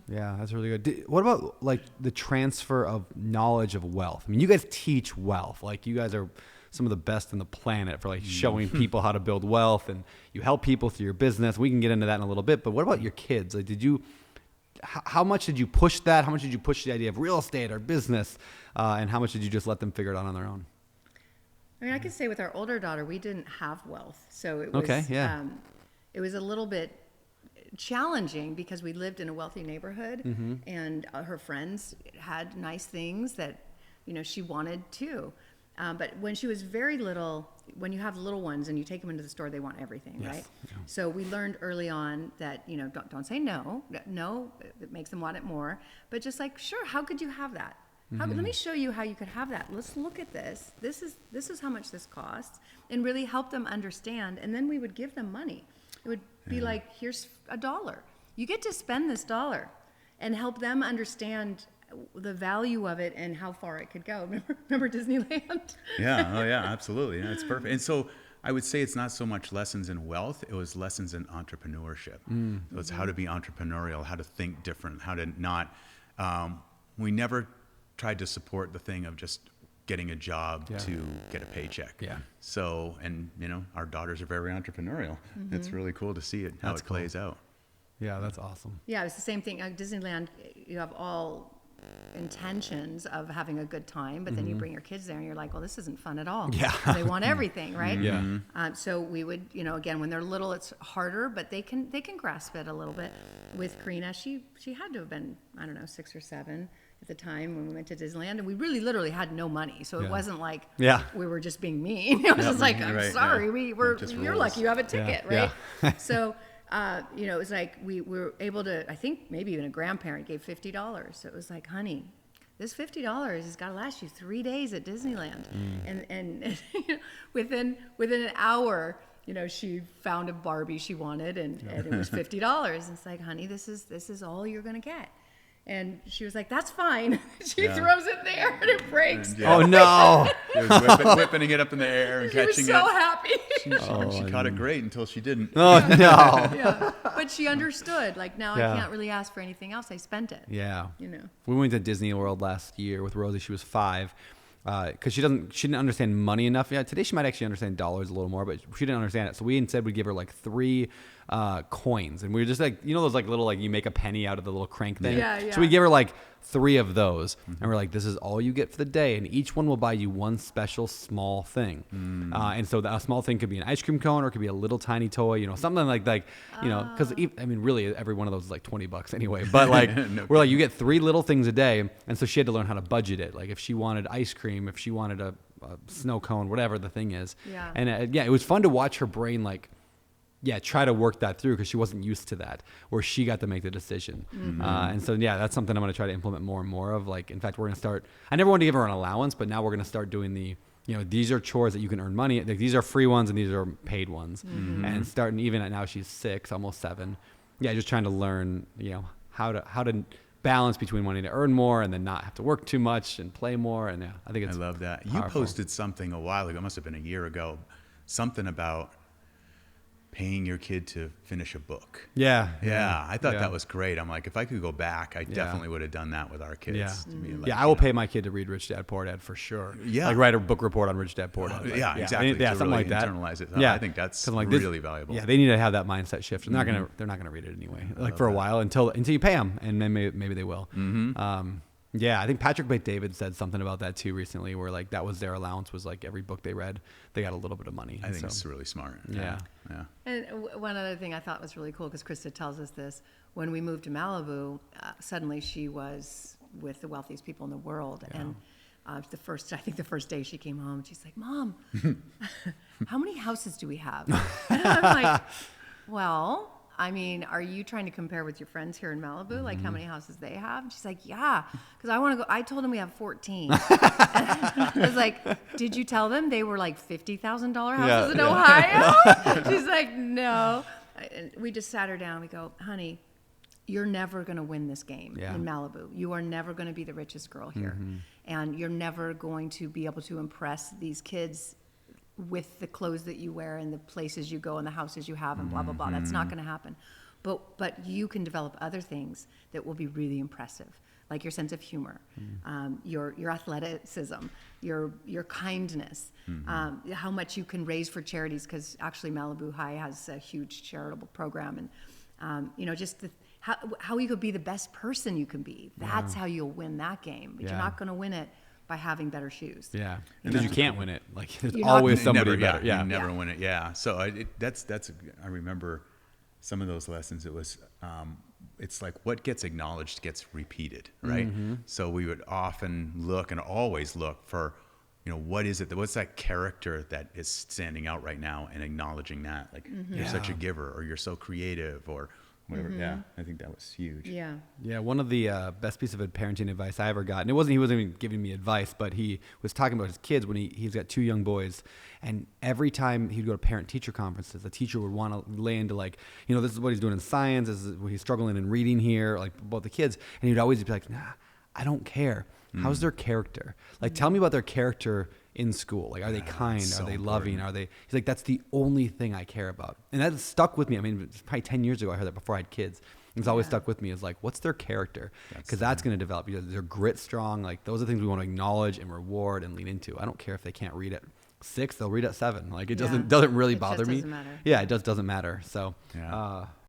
Yeah, that's really good. What about like the transfer of knowledge of wealth? I mean, you guys teach wealth. Like you guys are some of the best on the planet for like showing people how to build wealth, and you help people through your business. We can get into that in a little bit, but what about your kids? Like, how much did you push that? How much did you push the idea of real estate or business? And how much did you just let them figure it out on their own? I mean, I could say with our older daughter, we didn't have wealth. So it was, it was a little bit challenging because we lived in a wealthy neighborhood, and her friends had nice things that, she wanted too. But when she was very little, when you have little ones and you take them into the store, they want everything, right? Yeah. So we learned early on that, don't say no. No, it makes them want it more. But just like, sure, how could you have that? Let me show you how you could have that. Let's look at this. This is how much this costs, and really help them understand. And then we would give them money. It would be like, here's $1. You get to spend this $1, and help them understand the value of it and how far it could go. Remember Disneyland? Yeah. Oh yeah, absolutely. Yeah, it's perfect. And so I would say it's not so much lessons in wealth, it was lessons in entrepreneurship. So it's how to be entrepreneurial, how to think different, how to not, we never tried to support the thing of just getting a job to get a paycheck. Yeah. So, and our daughters are very entrepreneurial. It's really cool to see how it plays out. Yeah, that's awesome. Yeah, it's the same thing. At Disneyland, you have all intentions of having a good time, but then you bring your kids there and you're like, well, this isn't fun at all. Yeah. They want everything, right? Yeah. So we would, again, when they're little, it's harder, but they can grasp it a little bit. With Karina, she had to have been, 6 or 7 at the time when we went to Disneyland, and we really literally had no money. So it wasn't like we were just being mean. It was just like, I'm sorry, you're lucky you have a ticket, right? Yeah. So it was like we were able to, I think maybe even a grandparent gave $50. So it was like, honey, this $50 has got to last you 3 days at Disneyland. And within an hour, she found a Barbie she wanted, and it was $50. It's like, honey, this is all you're going to get. And she was like, that's fine. She throws it there and it breaks. Oh, no. It was whipping it up in the air and catching it. She was so happy. She caught it great until she didn't. Oh, no. Yeah. But she understood. Like, now I can't really ask for anything else. I spent it. Yeah. We went to Disney World last year with Rosie. She was 5. Because she didn't understand money enough. Yeah, today she might actually understand dollars a little more, but she didn't understand it. So we instead would give her like 3 coins, and we were just like, those like little, like you make a penny out of the little crank thing. Yeah. So we give her like 3 of those, and we're like, this is all you get for the day, and each one will buy you one special small thing. And so a small thing could be an ice cream cone, or it could be a little tiny toy, something like because really every one of those is like $20 anyway. But like we're like, you get 3 little things a day, and so she had to learn how to budget it. Like if she wanted ice cream, if she wanted a snow cone, whatever the thing is. Yeah. And it was fun to watch her brain try to work that through, because she wasn't used to that, where she got to make the decision. And so, that's something I'm going to try to implement more and more of. Like, in fact, we're going to start, I never wanted to give her an allowance, but now we're going to start doing these are chores that you can earn money. Like, these are free ones and these are paid ones. And starting even at now, she's 6, almost 7. Yeah. Just trying to learn, how to balance between wanting to earn more and then not have to work too much and play more. And I think it's I love that. Powerful. You posted something a while ago, it must have been a year ago, something about paying your kid to finish a book. Yeah. I thought that was great. I'm like, if I could go back, I definitely would have done that with our kids. I will pay my kid to read Rich Dad Poor Dad for sure. Yeah. Like write a book report on Rich Dad Poor Dad. Exactly. Something really like that. Internalize it. I think that's really valuable. Yeah, they need to have that mindset shift. And they're not gonna read it anyway. Like for a while until you pay them, and then maybe they will. I think Patrick Bet-David said something about that too recently, where like that was their allowance, was like every book they read, they got a little bit of money. I think it's really smart. Yeah. And one other thing I thought was really cool, because Krista tells us this, when we moved to Malibu, suddenly she was with the wealthiest people in the world. And the first day she came home, she's like, Mom, how many houses do we have? And I'm like, well, I mean, are you trying to compare with your friends here in Malibu? Like how many houses they have? And she's like, yeah, because I want to go. I told them we have 14. I was like, did you tell them they were like $50,000 houses in Ohio? She's like, no. And we just sat her down. We go, honey, you're never going to win this game in Malibu. You are never going to be the richest girl here. And you're never going to be able to impress these kids with the clothes that you wear and the places you go and the houses you have and blah, blah, blah. That's not going to happen. but you can develop other things that will be really impressive, like your sense of humor, your athleticism, your kindness, how much you can raise for charities, because actually Malibu High has a huge charitable program, and just how you could be the best person you can be. That's how you'll win that game, but you're not going to win it by having better shoes. Yeah, because you can't win it. Like there's You're always not- somebody never, better. You never win it. Yeah. So I remember some of those lessons. It was, it's like what gets acknowledged gets repeated, right? So we would often look and always look for, what's that character that is standing out right now, and acknowledging that, like you're such a giver, or you're so creative, or whatever. Yeah, I think that was huge. Yeah. Yeah, one of the best piece of parenting advice I ever got, and he wasn't even giving me advice, but he was talking about his kids when he's got 2 young boys, and every time he'd go to parent-teacher conferences, the teacher would want to lay into like, this is what he's doing in science, this is what he's struggling in reading here, like about the kids, and he'd always be like, nah, I don't care. How's their character? Like, tell me about their character in school. Like, are they kind? so Are they important. loving? He's like, that's the only thing I care about. And that stuck with me. I mean, it's probably 10 years ago I heard that before I had kids. It's always stuck with me, is like, what's their character? Because that's going to develop. Their grit strong. Like, those are things we want to acknowledge and reward and lean into. I don't care if they can't read at 6, they'll read at 7. Like, it doesn't really bother me. Doesn't matter. Yeah, it just doesn't matter. So, Yeah.